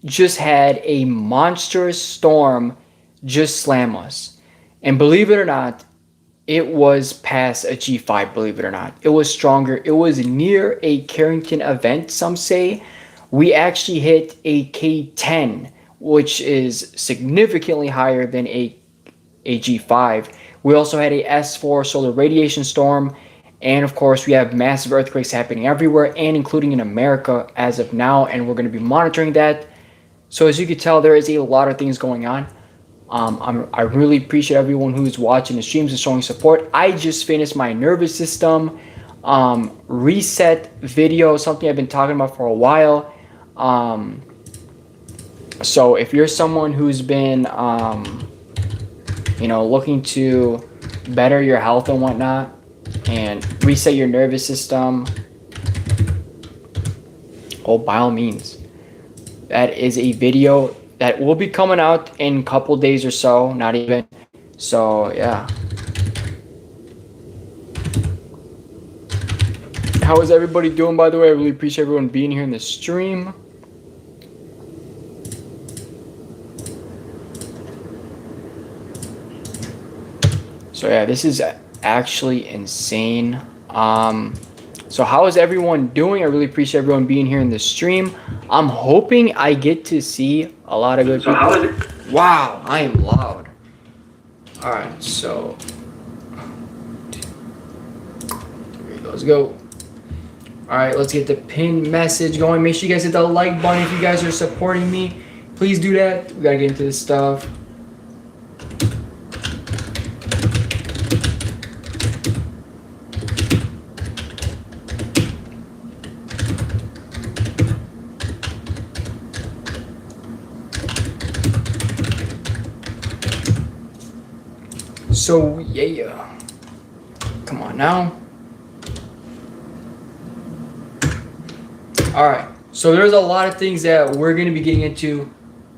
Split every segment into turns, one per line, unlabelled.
just had a monstrous storm just slam us. And believe it or not, it was past a G5, believe it or not. It was stronger. It was near a Carrington event, some say. We actually hit a K10, which is significantly higher than a G5. We also had a S4 solar radiation storm. And of course, we have massive earthquakes happening everywhere and including in America as of now. And we're going to be monitoring that. So as you can tell, there is a lot of things going on. I really appreciate everyone who's watching the streams and showing support. I just finished my nervous system reset video, something I've been talking about for a while. So if you're someone who's been, looking to better your health and whatnot and reset your nervous system, oh, by all means, that is a video that will be coming out in a couple days or so, not even. So, yeah. How is everybody doing, by the way? I really appreciate everyone being here in the stream. So, yeah, this is actually insane. So how is everyone doing? I really appreciate everyone being here in the stream. I'm hoping I get to see a lot of good people. Wow, I am loud. All right, so let's go. All right, let's get the pin message going. Make sure you guys hit the like button if you guys are supporting me. Please do that. We gotta get into this stuff. So, yeah. Come on now. Alright. So, there's a lot of things that we're going to be getting into.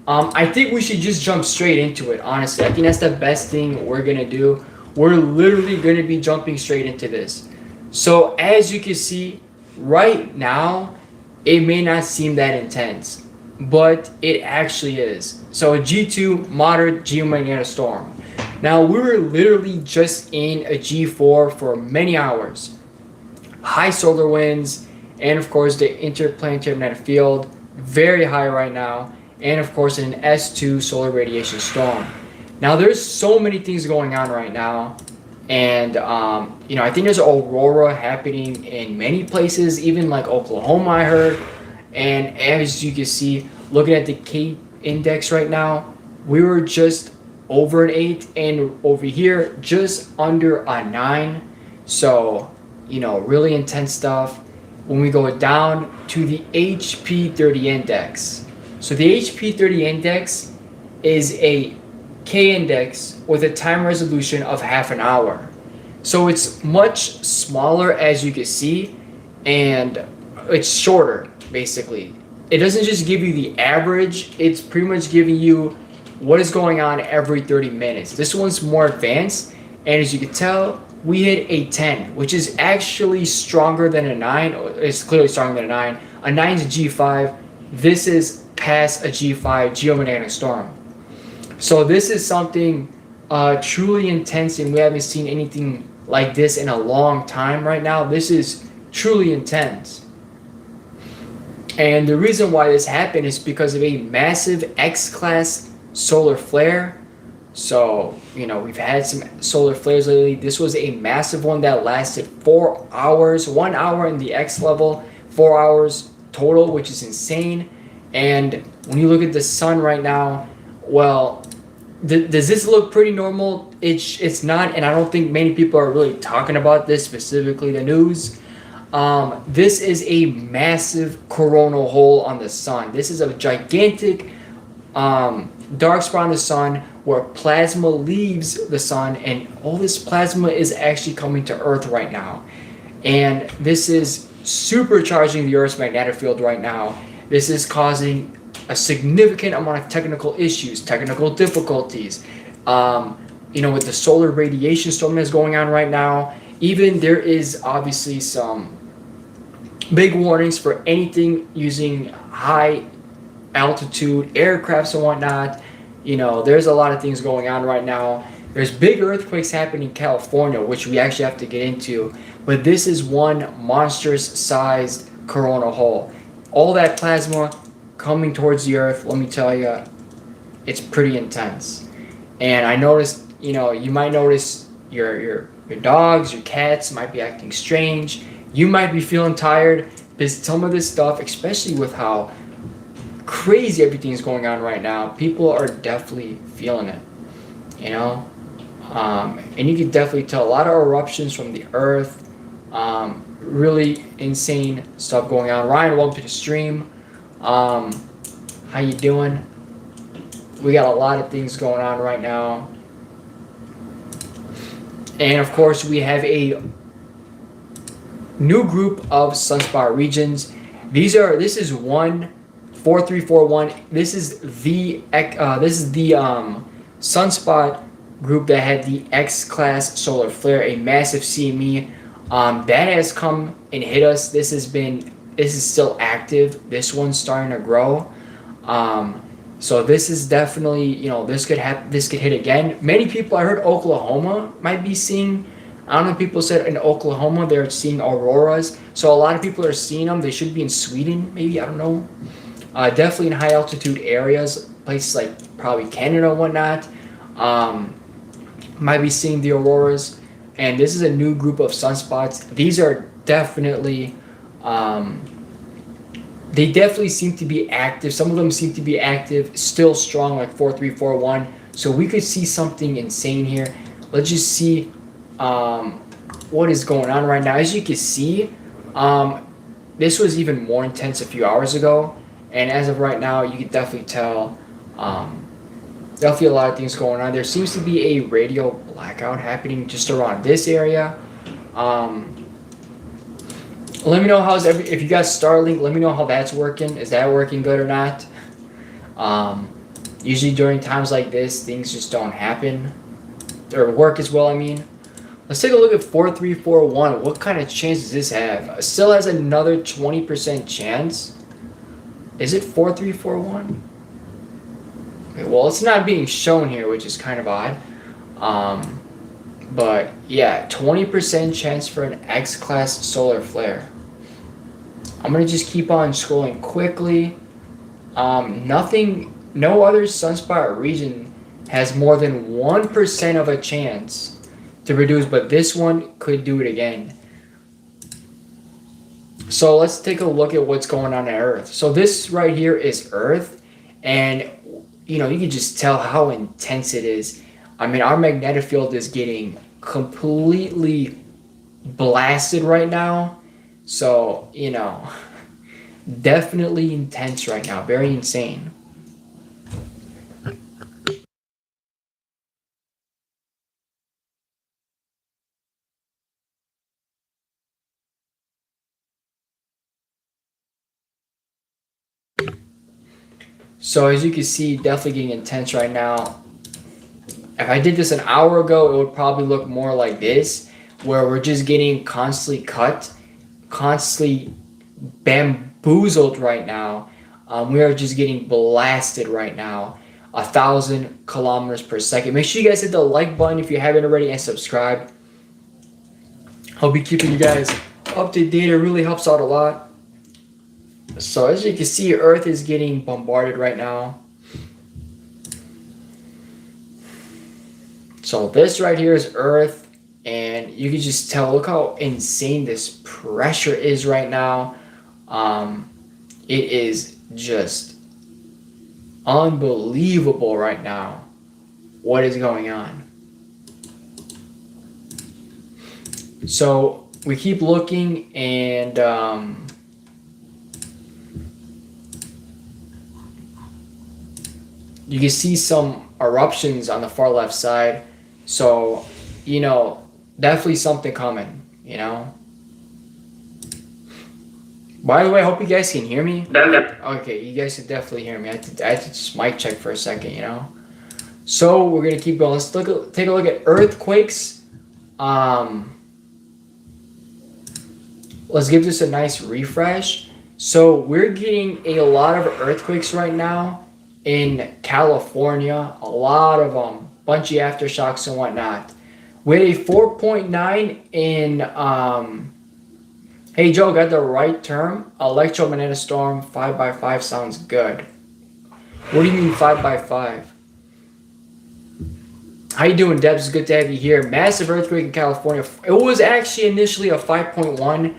I think we should just jump straight into it, honestly. I think that's the best thing we're going to do. We're literally going to be jumping straight into this. So, as you can see, right now, it may not seem that intense, but it actually is. So, a G2 moderate geomagnetic storm. Now, we were literally just in a G4 for many hours. High solar winds, and of course the interplanetary magnetic field, very high right now, and of course an S2 solar radiation storm. Now, there's so many things going on right now, and I think there's aurora happening in many places, even like Oklahoma, I heard. And as you can see, looking at the K index right now, we were just over an 8, and over here just under a 9. So really intense stuff. When we go down to the HP30 index, so the HP30 index is a K index with a time resolution of half an hour, so it's much smaller, as you can see, and it's shorter. Basically, it doesn't just give you the average, it's pretty much giving you what is going on every 30 minutes. This one's more advanced, and as you can tell, we hit a 10, which is actually stronger than a 9. It's clearly stronger than a 9. A 9 is a G5. This is past a G5 geomagnetic storm. So this is something truly intense, and we haven't seen anything like this in a long time right now. This is truly intense. And the reason why this happened is because of a massive X-class solar flare. So, we've had some solar flares lately. This was a massive one that lasted 4 hours, 1 hour in the X level, 4 hours total, which is insane. And when you look at the sun right now, well, does this look pretty normal? It's not, and I don't think many people are really talking about this, specifically the news. This is a massive coronal hole on the sun. This is a gigantic dark spot on the sun where plasma leaves the sun, and all this plasma is actually coming to Earth right now. And this is supercharging the Earth's magnetic field right now. This is causing a significant amount of technical issues, technical difficulties. With the solar radiation storm that's going on right now, even there is obviously some big warnings for anything using high altitude aircrafts and whatnot. You know, there's a lot of things going on right now. There's big earthquakes happening in California, which we actually have to get into. But this is one monstrous sized coronal hole. All that plasma coming towards the earth, let me tell you, it's pretty intense. And I noticed, you know, you might notice your dogs, your cats might be acting strange. You might be feeling tired because some of this stuff, especially with how crazy everything is going on right now, people are definitely feeling it, you know. And you can definitely tell a lot of eruptions from the earth. Really insane stuff going on. Ryan, welcome to the stream. How you doing? We got a lot of things going on right now. And of course, we have a new group of sunspot regions. This is 14341. This is the sunspot group that had the X-class solar flare, a massive CME that has come and hit us. This is still active. This one's starting to grow. So this is definitely, you know, this could hit again. Many people, I heard Oklahoma might be seeing, I don't know if people said in Oklahoma they're seeing auroras. So a lot of people are seeing them. They should be in Sweden, maybe, I don't know. Definitely in high altitude areas, places like probably Canada and whatnot. Might be seeing the auroras. And this is a new group of sunspots. These are definitely, they definitely seem to be active. Some of them seem to be active, still strong, like 4341. So we could see something insane here. Let's just see what is going on right now. As you can see, this was even more intense a few hours ago. And as of right now, you can definitely tell definitely a lot of things going on. There seems to be a radio blackout happening just around this area. Let me know if you got Starlink, let me know how that's working. Is that working good or not? Usually during times like this, things just don't happen. Or work as well, I mean. Let's take a look at 4341. What kind of chance does this have? It still has another 20% chance. Is it 4341? Okay, well, it's not being shown here, which is kind of odd. But yeah, 20% chance for an X-class solar flare. I'm gonna just keep on scrolling quickly. No other sunspot region has more than 1% of a chance to produce, but this one could do it again. So let's take a look at what's going on Earth. So this right here is Earth, and you know, you can just tell how intense it is. I mean, our magnetic field is getting completely blasted right now. So, you know, definitely intense right now. Very insane. So as you can see, definitely getting intense right now. If I did this an hour ago, it would probably look more like this, where we're just getting constantly cut, constantly bamboozled right now. We are just getting blasted right now, 1,000 kilometers per second. Make sure you guys hit the like button if you haven't already and subscribe. I'll be keeping you guys up to date. It really helps out a lot. So as you can see, Earth is getting bombarded right now. So this right here is Earth, and you can just tell, look how insane this pressure is right now. It is just unbelievable right now what is going on. So we keep looking, and you can see some eruptions on the far left side. So, you know, definitely something coming, you know. By the way, I hope you guys can hear me. Okay, you guys can definitely hear me. I had to just mic check for a second, you know. So we're gonna keep going. Let's take a look at earthquakes. Let's give this a nice refresh. So we're getting a lot of earthquakes right now in California. A lot of them, bunchy aftershocks and whatnot. With a 4.9 in hey Joe, got the right term. Electromagnetic storm 5 by 5 sounds good. What do you mean 5 by 5? How you doing, Debs? It's good to have you here. Massive earthquake in California. It was actually initially a 5.1,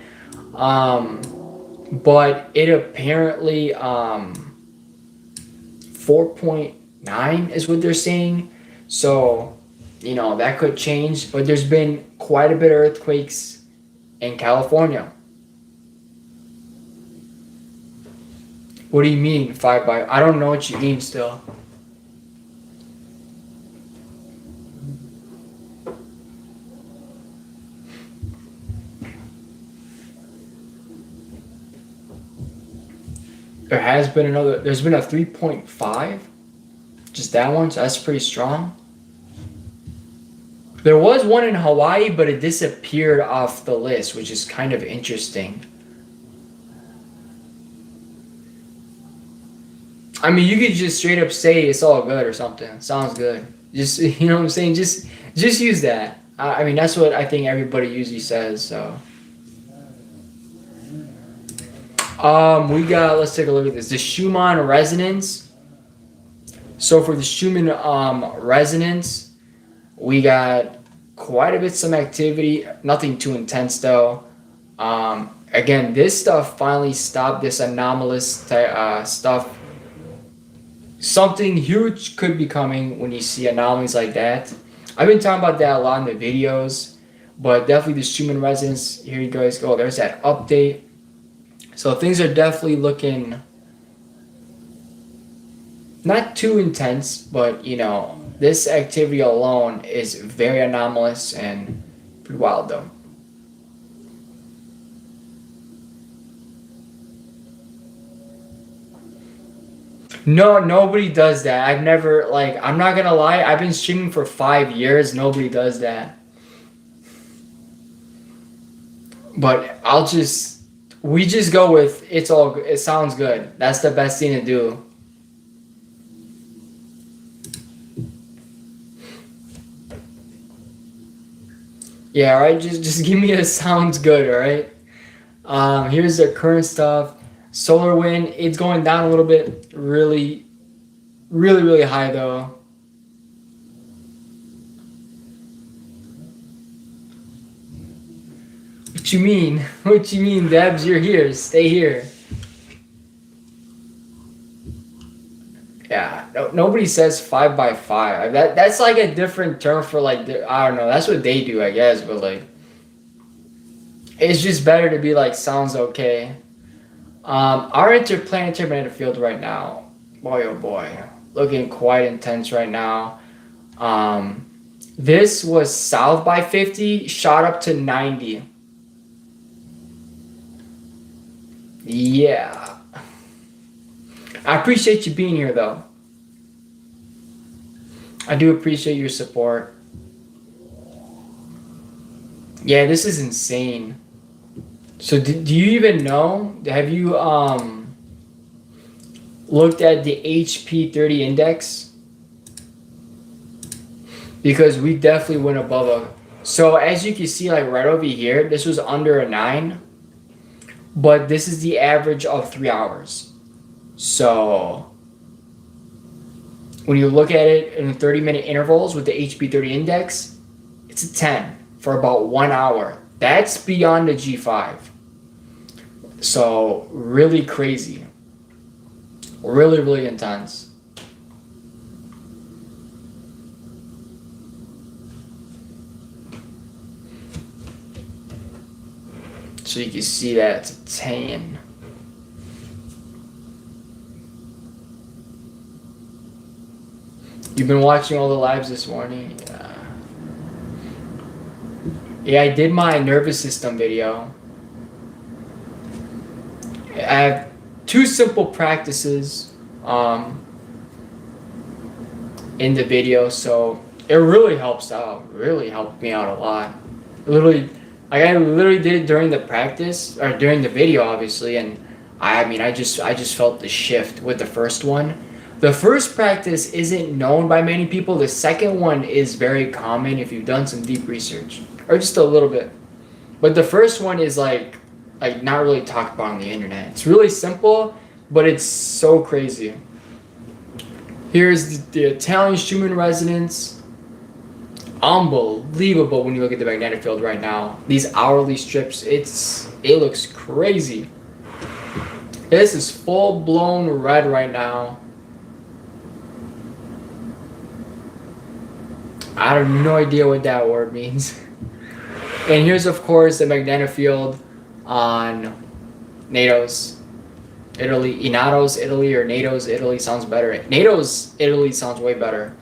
but it apparently 4.9 is what they're saying. So, that could change. But there's been quite a bit of earthquakes in California. What do you mean 5 by? I don't know what you mean still. There's been a 3.5, just that one, so that's pretty strong. There was one in Hawaii, but it disappeared off the list, which is kind of interesting. I mean, you could just straight up say it's all good or something. Sounds good. Just, you know what I'm saying? Just use that. I mean, that's what I think everybody usually says, so. Let's take a look at this. The Schumann resonance. So for the Schumann resonance, we got quite a bit some activity. Nothing too intense though. Again, this stuff finally stopped. This anomalous stuff. Something huge could be coming when you see anomalies like that. I've been talking about that a lot in the videos, but definitely the Schumann resonance. Here you guys go. There's that update. So things are definitely looking not too intense, but this activity alone is very anomalous and pretty wild though. No, nobody does that. I've never, I'm not gonna lie, I've been streaming for 5 years. Nobody does that. But we just go with it sounds good. That's the best thing to do. Yeah, all right. Just give me a sounds good, all right? Here's the current stuff. Solar wind, it's going down a little bit. Really, really, really high though. What you mean? What you mean, Debs? You're here. Stay here. Yeah, nobody says 5 by 5. That's like a different term for I don't know. That's what they do, I guess. But it's just better to be sounds okay. Our interplanetary magnetic field right now, boy oh boy, looking quite intense right now. This was south by 50, shot up to 90. Yeah. I appreciate you being here, though. I do appreciate your support. Yeah, this is insane. So do you even know? Have you looked at the HP30 index? Because we definitely went above a... So as you can see, right over here, this was under a 9. But this is the average of 3 hours. So when you look at it in 30-minute intervals with the HP30 index, it's a 10 for about 1 hour. That's beyond the G5. So really crazy. Really, really intense. So you can see that it's a 10. You've been watching all the lives this morning? Yeah, I did my nervous system video. I have 2 simple practices in the video, so it really helps out. Really helped me out a lot. I literally did it during the practice, or during the video, obviously, and I mean, I just felt the shift with the first one. The first practice isn't known by many people. The second one is very common if you've done some deep research, or just a little bit. But the first one is like not really talked about on the internet. It's really simple, but it's so crazy. Here's the Italian Schumann resonance. Unbelievable when you look at the magnetic field right now. These hourly strips, it looks crazy. This is full blown red right now. I have no idea what that word means. And here's of course the magnetic field on NATO's Italy, Inato's Italy, or NATO's Italy sounds better. NATO's Italy sounds way better.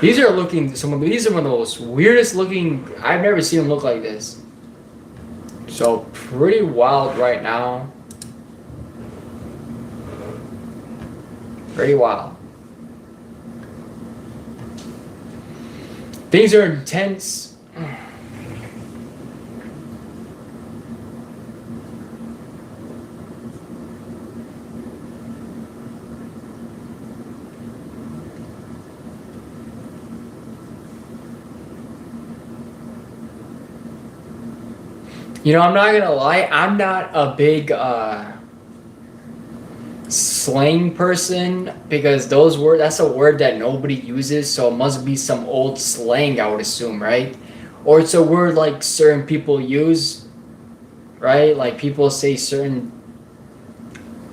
These are some of the most weirdest looking. I've never seen them look like this. So pretty wild right now. Pretty wild. Things are intense. You know, I'm not gonna lie, I'm not a big slang person, because that's a word that nobody uses, so it must be some old slang, I would assume, right? Or it's a word like certain people use, right? Like people say certain,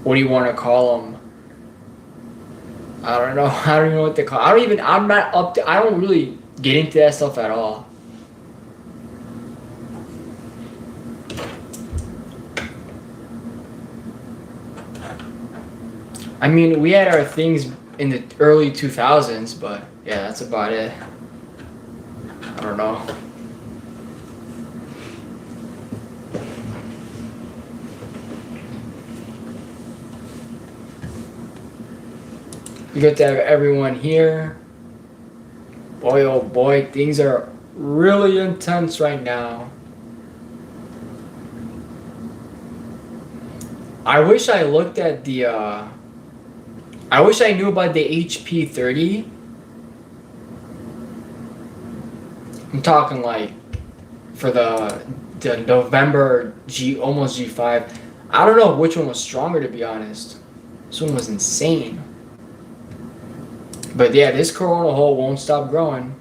what do you want to call them? I don't know. I don't even know what to call. I'm not up to. I don't really get into that stuff at all. I mean, we had our things in the early 2000s, but yeah, that's about it. I don't know. You got to have everyone here. Boy, oh boy, things are really intense right now. I wish I looked at the. I wish I knew about the HP30. I'm talking like for the November almost G5. I don't know which one was stronger, to be honest. This one was insane. But yeah, this coronal hole won't stop growing.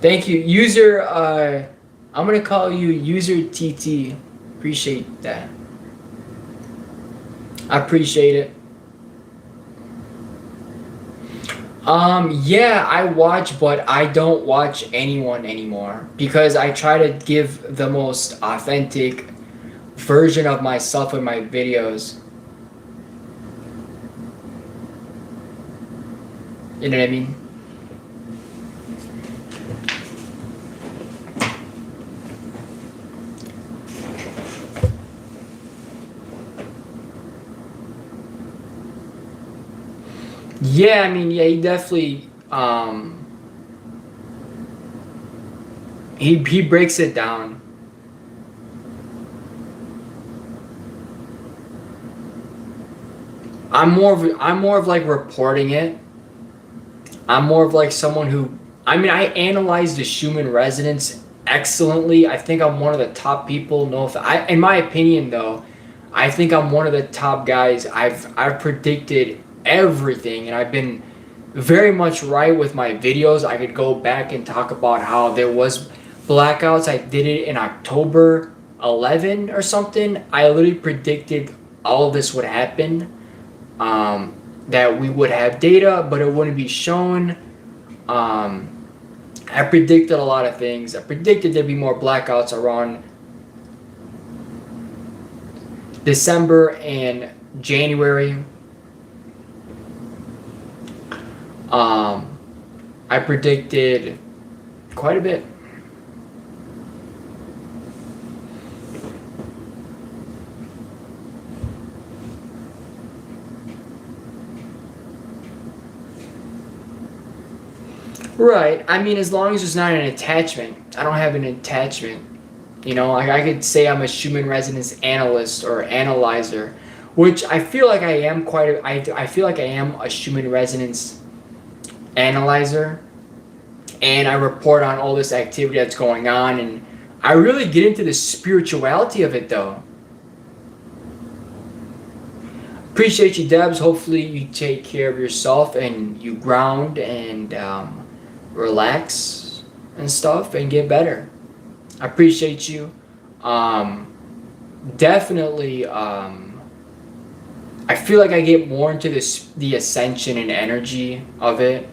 Thank you, user. I'm gonna call you user TT. Appreciate that. I appreciate it. Yeah, I watch, but I don't watch anyone anymore because I try to give the most authentic version of myself in my videos. You know what I mean? Yeah, I mean, yeah, he definitely he breaks it down. I'm more of like reporting it. I'm more of like someone who, I mean, I analyze the Schumann resonance excellently. I think I'm one of the top people. No, if I, in my opinion though, I think I'm one of the top guys. I've predicted everything, and I've been very much right with my videos. I could go back and talk about how there was blackouts. I did it in October 11 or something. I literally predicted all of this would happen. That we would have data, but it wouldn't be shown. I predicted a lot of things. I predicted there'd be more blackouts around December and January. I predicted quite a bit. Right. I mean, as long as there's not an attachment. I don't have an attachment. You know, like I could say I'm a human resonance analyst or analyzer, which I feel like I am I feel like I am a human resonance analyzer, and I report on all this activity that's going on, and I really get into the spirituality of it though. Appreciate you, Debs. Hopefully you take care of yourself and you ground and relax and stuff and get better. I appreciate you. Um, Definitely. I feel like I get more into the ascension and energy of it,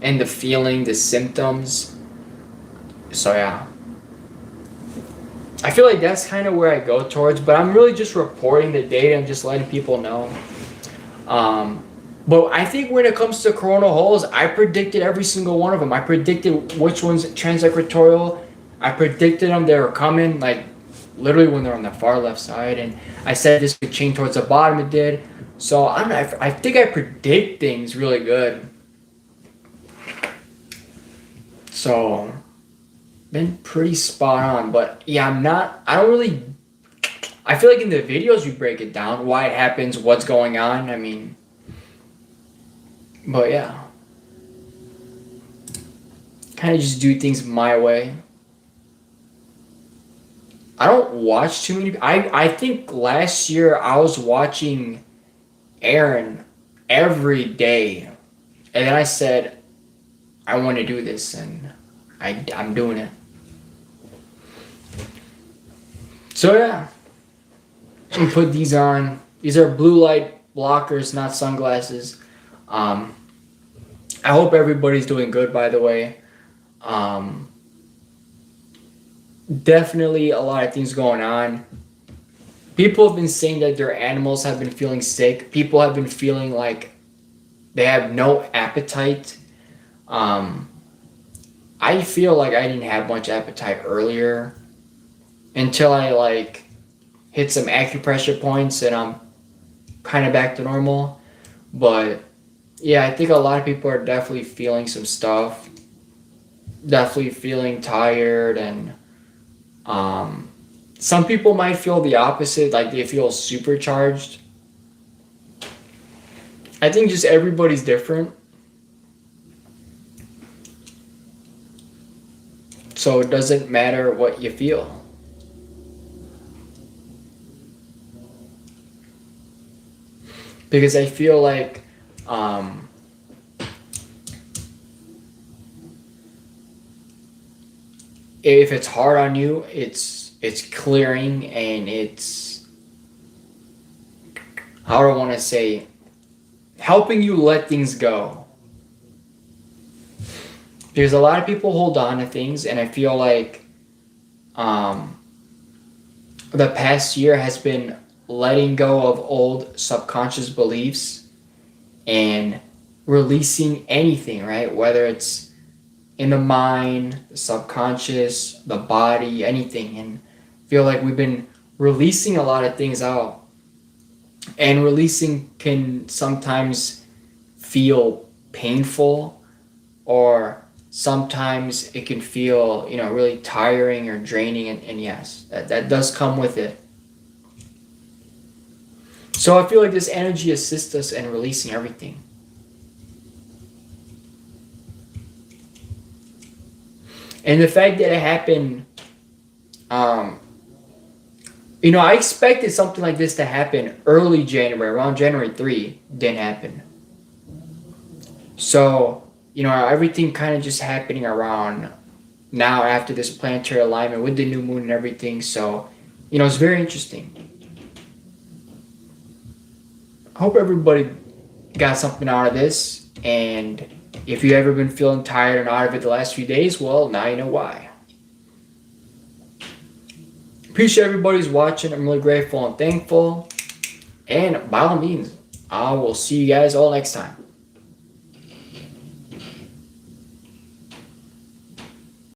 and the feeling, the symptoms. So yeah, I feel like that's kind of where I go towards. But I'm really just reporting the data and just letting people know. Um, but I think when it comes to coronal holes, I predicted every single one of them. I predicted which ones transequatorial. I predicted them, they were coming, like literally when they're on the far left side, and I said this could change towards the bottom. It did. So I don't know. I think I predict things really good. So been pretty spot on. But yeah, I'm not. I don't really. I feel like in the videos we break it down, why it happens, what's going on. I mean, but yeah, kind of just do things my way. I don't watch too many. I think last year I was watching Aaron every day, and then I said I want to do this, and I'm doing it. So yeah, I'm gonna put these on. These are blue light blockers, not sunglasses. I hope everybody's doing good, by the way. Definitely a lot of things going on. People have been saying that their animals have been feeling sick. People have been feeling like they have no appetite. I feel like I didn't have much appetite earlier until I like hit some acupressure points and I'm kind of back to normal. But yeah, I think a lot of people are definitely feeling some stuff. Definitely feeling tired, and some people might feel the opposite, like they feel supercharged. I think just everybody's different. So it doesn't matter what you feel. Because I feel like if it's hard on you, it's clearing, and it's, how do I want to say, helping you let things go. Because a lot of people hold on to things, and I feel like the past year has been letting go of old subconscious beliefs and releasing anything, right? Whether it's in the mind, the subconscious, the body, anything. And I feel like we've been releasing a lot of things out. And releasing can sometimes feel painful, or sometimes it can feel, really tiring or draining. And yes, that does come with it. So I feel like this energy assists us in releasing everything. And the fact that it happened, I expected something like this to happen early January, around January 3, didn't happen. So, everything kind of just happening around now after this planetary alignment with the new moon and everything. So, it's very interesting. I hope everybody got something out of this, and if you've ever been feeling tired and out of it the last few days, well, now you know why. Appreciate everybody's watching. I'm really grateful and thankful. And by all means, I will see you guys all next time.